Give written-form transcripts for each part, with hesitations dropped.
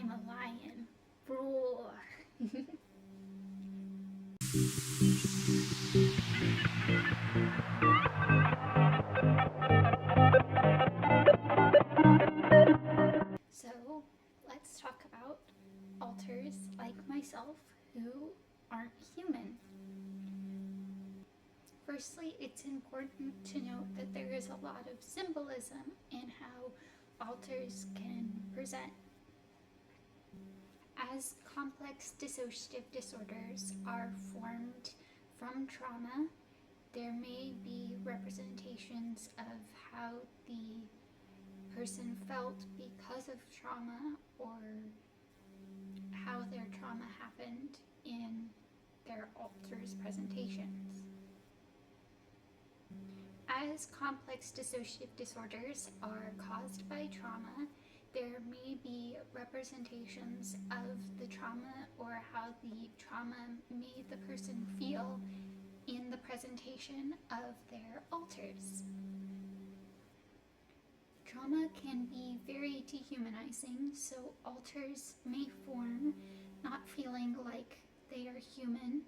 I'm a lion. Roar. So, let's talk about alters like myself who aren't human. Firstly, it's important to note that there is a lot of symbolism in how alters can present. As complex dissociative disorders are formed from trauma, there may be representations of how the person felt because of trauma or how their trauma happened in their alters presentations. As complex dissociative disorders are caused by trauma, there may be representations of the trauma or how the trauma made the person feel in the presentation of their alters. Trauma can be very dehumanizing, so alters may form not feeling like they are human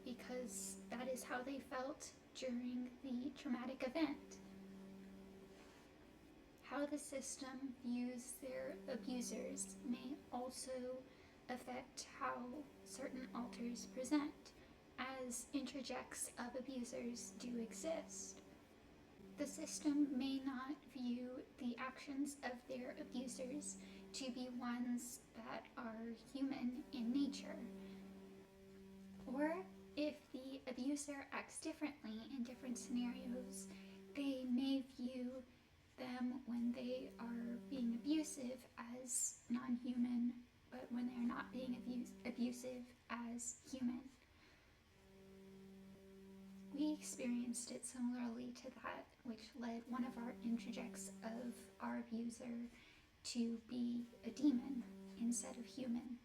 because that is how they felt during the traumatic event. How the system views their abusers may also affect how certain alters present, as interjects of abusers do exist. The system may not view the actions of their abusers to be ones that are human in nature. Or if the abuser acts differently in different scenarios, they may view them when they are being abusive as non-human, but when they're not being abusive as human. We experienced it similarly to that, which led one of our interjects of our abuser to be a demon instead of human.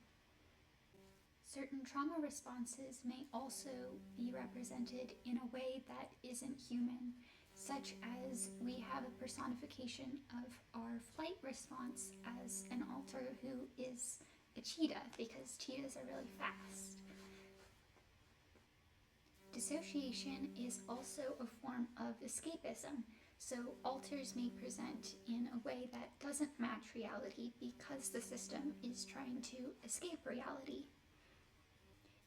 Certain trauma responses may also be represented in a way that isn't human, such as we have a personification of our flight response as an alter who is a cheetah, because cheetahs are really fast. Dissociation is also a form of escapism, so alters may present in a way that doesn't match reality because the system is trying to escape reality.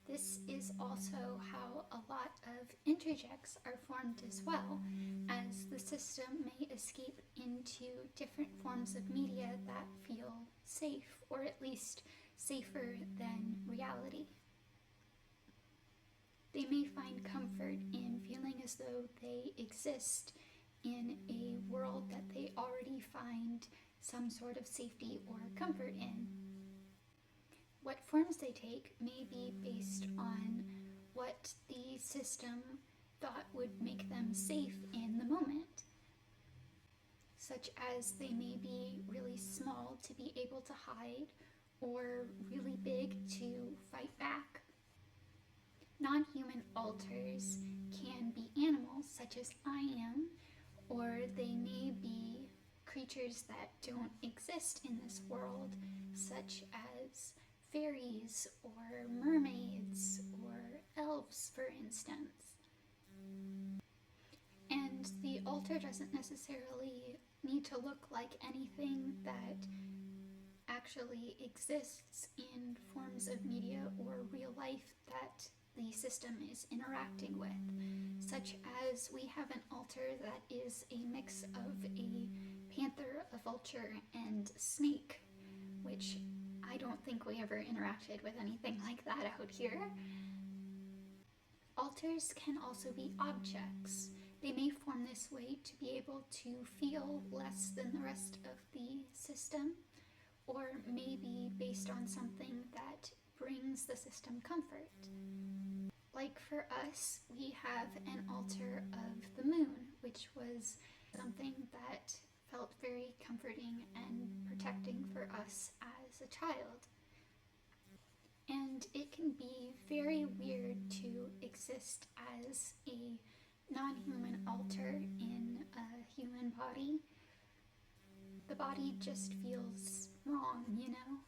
This is also how a lot of interjects are formed as well, as the system may escape into different forms of media that feel safe, or at least safer than reality. They may find comfort in feeling as though they exist in a world that they already find some sort of safety or comfort in. What forms they take may be based on what the system thought would make them safe in the moment, such as they may be really small to be able to hide or really big to fight back. Non-human alters can be animals, such as I am, or they may be creatures that don't exist in this world, such as fairies or mermaids or elves, for instance. And the alter doesn't necessarily need to look like anything that actually exists in forms of media or real life that the system is interacting with, such as we have an alter that is a mix of a panther, a vulture, and snake, which I don't think we ever interacted with anything like that out here. Alters can also be objects. They may form this way to be able to feel less than the rest of the system, or maybe based on something that brings the system comfort. Like for us, we have an alter of the moon, which was something that felt very comforting and protecting for us as a child. And it can be very weird to exist as a non-human alter in a human body. The body just feels wrong, you know?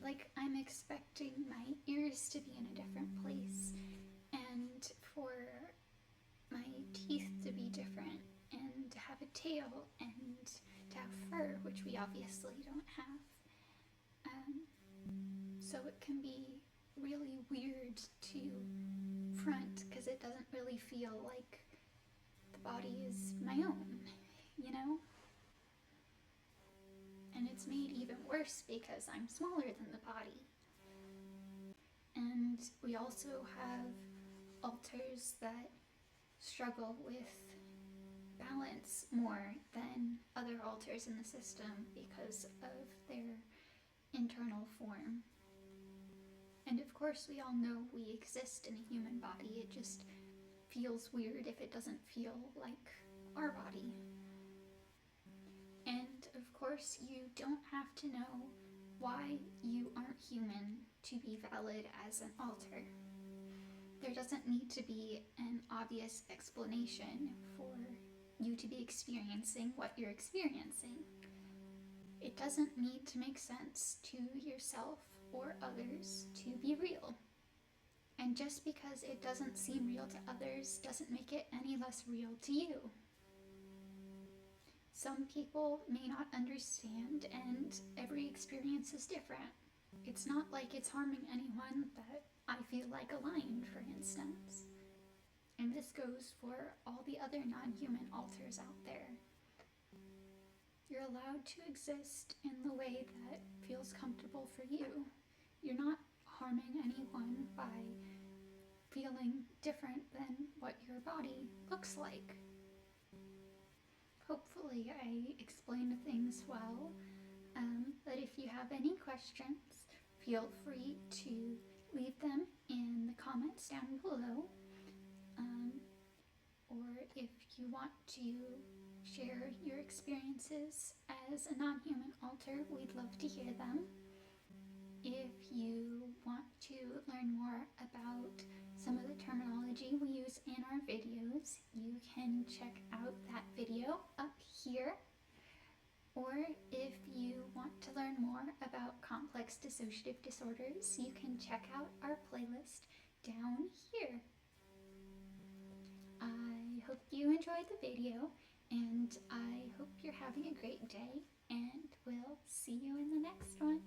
Like I'm expecting my ears to be in a different place, and for my teeth to be different, and to have a tail, and to have fur, which we obviously don't have. So it can be really weird to front because it doesn't really feel like the body is my own, you know? And it's made even worse because I'm smaller than the body. And we also have alters that struggle with balance more than other alters in the system because of their internal form. And of course, we all know we exist in a human body. It just feels weird if it doesn't feel like our body. And of course, you don't have to know why you aren't human to be valid as an alter. There doesn't need to be an obvious explanation for you to be experiencing what you're experiencing. It doesn't need to make sense to yourself or others to be real. And just because it doesn't seem real to others doesn't make it any less real to you. Some people may not understand, and every experience is different. It's not like it's harming anyone that I feel like a lion, for instance. And this goes for all the other non-human alters out there. You're allowed to exist in the way that feels comfortable for you. You're not harming anyone by feeling different than what your body looks like. Hopefully I explained things well, but if you have any questions, feel free to leave them in the comments down below, or if you want to share your experiences as a non-human alter, we'd love to hear them. If you want to learn more about some of the terminology we use in our videos, you can check out that video up here. Or if you want to learn more about complex dissociative disorders, you can check out our playlist down here. I hope you enjoyed the video, and I hope you're having a great day, and we'll see you in the next one.